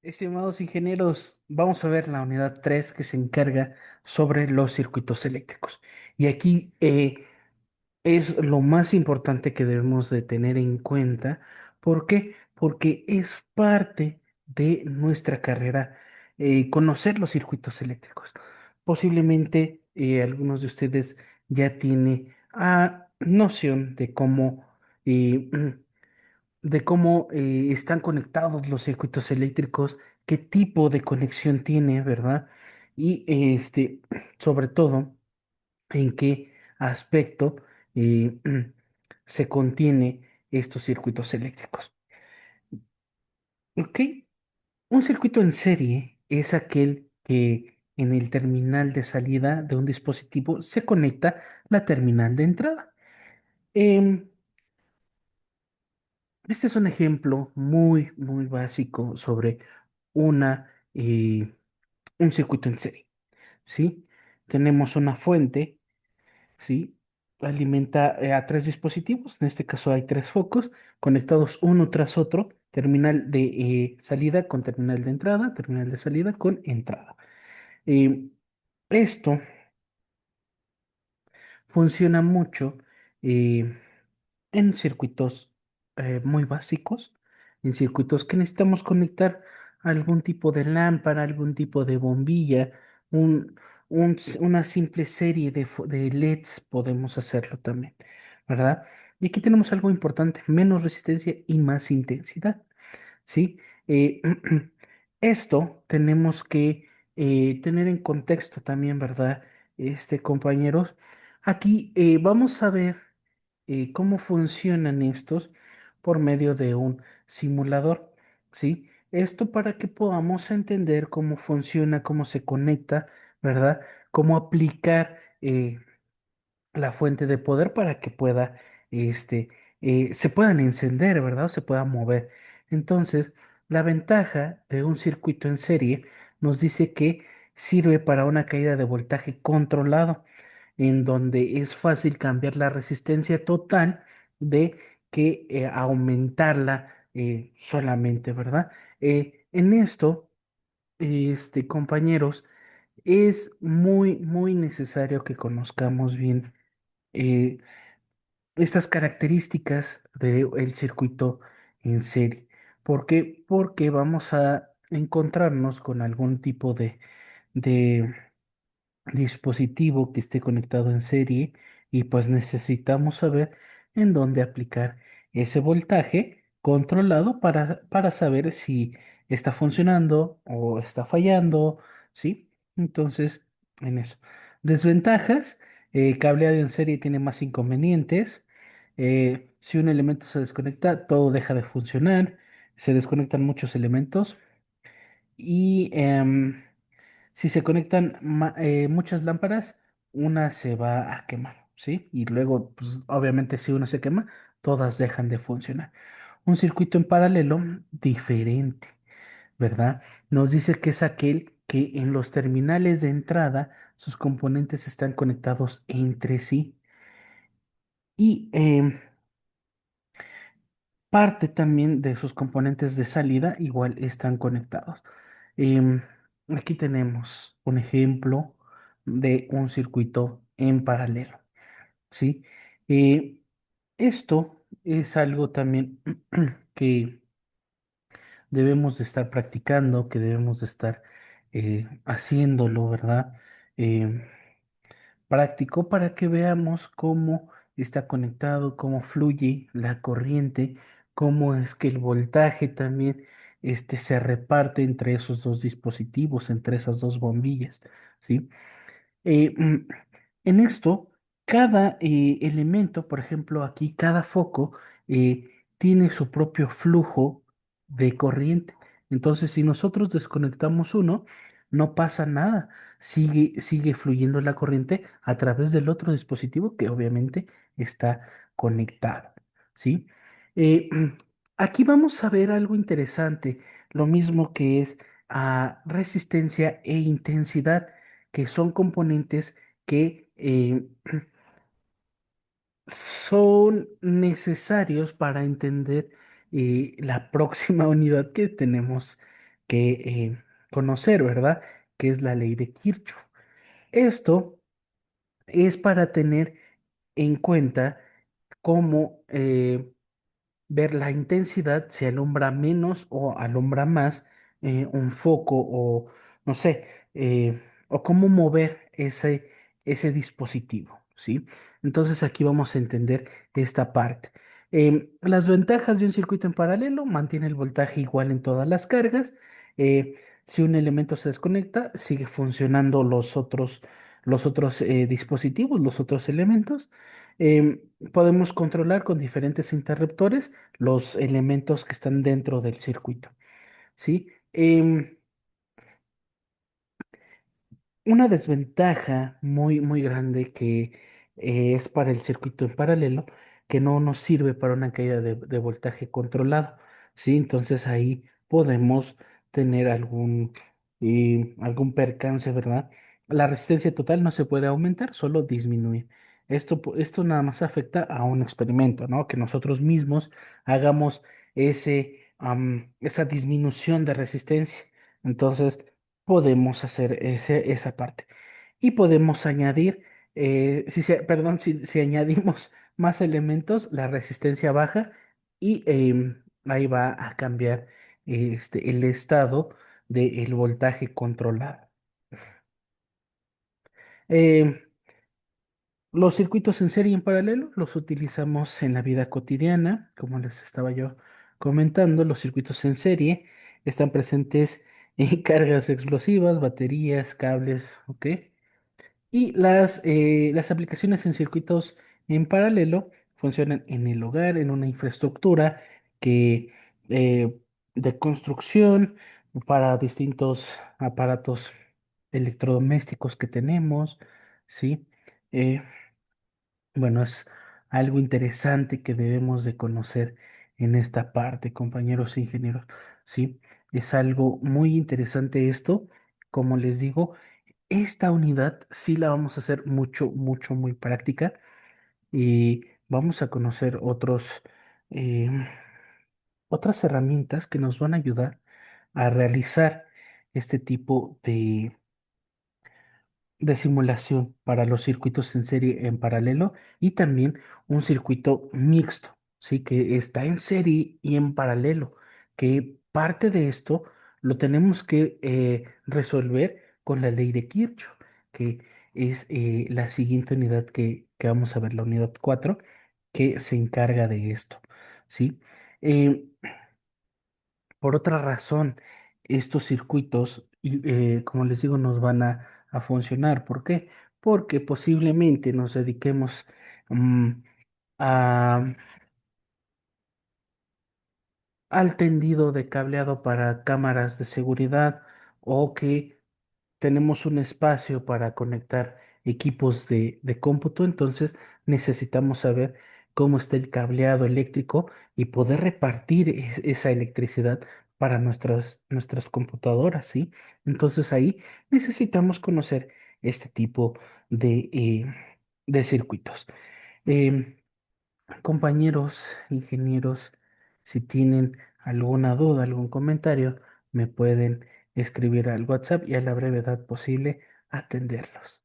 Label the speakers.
Speaker 1: Estimados ingenieros, vamos a ver la unidad 3 que se encarga sobre los circuitos eléctricos. Y aquí es lo más importante que debemos de tener en cuenta. ¿Por qué? Porque es parte de nuestra carrera conocer los circuitos eléctricos. Posiblemente algunos de ustedes ya tienen noción eh, de cómo están conectados los circuitos eléctricos, qué tipo de conexión tiene, ¿verdad? Y sobre todo, en qué aspecto eh, se contiene estos circuitos eléctricos. ¿Ok? Un circuito en serie es aquel que en el terminal de salida de un dispositivo se conecta la terminal de entrada. Em, Este es un ejemplo muy básico sobre una, eh, un circuito en serie, ¿sí? Tenemos una fuente, ¿sí? Alimenta a tres dispositivos, en este caso hay tres focos conectados uno tras otro, terminal de salida con terminal de entrada, terminal de salida con entrada. Eh, Esto funciona mucho eh, en circuitos muy básicos, en circuitos que necesitamos conectar algún tipo de lámpara, algún tipo de bombilla, un, una simple serie de LEDs podemos hacerlo también, ¿verdad? Y aquí tenemos algo importante, menos resistencia y más intensidad. ¿Sí? Eh, Esto tenemos que tener en contexto también, ¿verdad? Compañeros, aquí vamos a ver cómo funcionan estos por medio de un simulador, ¿sí? Esto para que podamos entender cómo funciona, cómo se conecta, ¿verdad? Cómo aplicar la fuente de poder para que este, se puedan encender, ¿verdad? O se puedan mover. Entonces, la ventaja de un circuito en serie nos dice que sirve para una caída de voltaje controlado, en donde es fácil cambiar la resistencia total de que aumentarla solamente, ¿verdad? En esto, compañeros, es muy necesario que conozcamos bien eh, estas características del circuito en serie. ¿Por qué? Porque vamos a encontrarnos con algún tipo de dispositivo que esté conectado en serie y pues necesitamos saber en dónde aplicar ese voltaje controlado para saber si está funcionando o está fallando, ¿sí? Entonces, en eso. Desventajas, cableado en serie tiene más inconvenientes. Si un elemento se desconecta, todo deja de funcionar, se desconectan muchos elementos y si se conectan muchas lámparas, una se va a quemar, ¿sí? Y luego, pues, obviamente, si una se quema, todas dejan de funcionar. Un circuito en paralelo diferente, ¿verdad? Nos dice que es aquel que en los terminales de entrada sus componentes están conectados entre sí y parte también de sus componentes de salida igual están conectados. Em, Aquí tenemos un ejemplo de un circuito en paralelo, ¿sí? Eh, Esto es algo también que debemos de estar practicando, que debemos de estar haciéndolo, ¿verdad? Em, Práctico para que veamos cómo está conectado, cómo fluye la corriente, cómo es que el voltaje también se reparte entre esos dos dispositivos, entre esas dos bombillas, ¿sí? Eh, mm, en esto, cada elemento, por ejemplo, aquí cada foco tiene su propio flujo de corriente. Entonces, si nosotros desconectamos uno, no pasa nada. Sigue fluyendo la corriente a través del otro dispositivo que obviamente está conectado, ¿sí? Aquí vamos a ver algo interesante, lo mismo que es resistencia e intensidad que son componentes que son necesarios para entender la próxima unidad que conocer, ¿verdad? Que es la ley de Kirchhoff. Esto es para tener en cuenta cómo ver la intensidad, si alumbra menos o alumbra más un foco o no sé, o cómo mover ese dispositivo, ¿sí? Entonces aquí vamos a entender esta parte. Las ventajas de un circuito en paralelo: mantiene el voltaje igual en todas las cargas. eh, si un elemento se desconecta, sigue funcionando los otros dispositivos, los otros elementos. Em, Podemos controlar con diferentes interruptores los elementos que están dentro del circuito, ¿sí? Una desventaja muy, muy grande que es para el circuito en paralelo, que no nos sirve para una caída de voltaje controlado, ¿sí? Entonces ahí podemos tener algún percance, ¿verdad? La resistencia total no se puede aumentar, solo disminuir. Esto nada más afecta a un experimento, ¿no? Que nosotros mismos hagamos esa disminución de resistencia. Entonces, podemos hacer esa parte. Y podemos añadir, perdón, si añadimos más elementos, la resistencia baja y ahí va a cambiar el estado del voltaje controlado. Em, los circuitos en serie y en paralelo los utilizamos en la vida cotidiana, como les estaba yo comentando. Los circuitos en serie están presentes en cargas explosivas, baterías, cables, ¿ok? Y las aplicaciones en circuitos en paralelo funcionan en el hogar, en una infraestructura que, eh, de construcción para distintos aparatos electrodomésticos que tenemos, ¿sí? Eh, bueno, es algo interesante que debemos de conocer en esta parte, compañeros ingenieros, ¿sí? Es algo muy interesante esto. Como les digo, esta unidad sí la vamos a hacer mucho, mucho, muy práctica y vamos a conocer eh, otras herramientas que nos van a ayudar a realizar este tipo de simulación para los circuitos en serie en paralelo y también un circuito mixto, ¿sí? Que está en serie y en paralelo, que parte de esto lo tenemos que resolver con la ley de Kirchhoff, que es la siguiente unidad que vamos a ver, la unidad 4 que se encarga de esto, ¿sí? Eh, por otra razón, estos circuitos, como les digo, nos van a funcionar. ¿Por qué? Porque posiblemente nos dediquemos mm, a- al tendido de cableado para cámaras de seguridad, o que tenemos un espacio para conectar equipos de cómputo. Entonces necesitamos saber cómo está el cableado eléctrico y poder repartir esa electricidad para nuestras computadoras, ¿sí? Entonces ahí necesitamos conocer este tipo de circuitos. Em, Compañeros ingenieros, si tienen alguna duda, algún comentario, me pueden escribir al WhatsApp y a la brevedad posible atenderlos.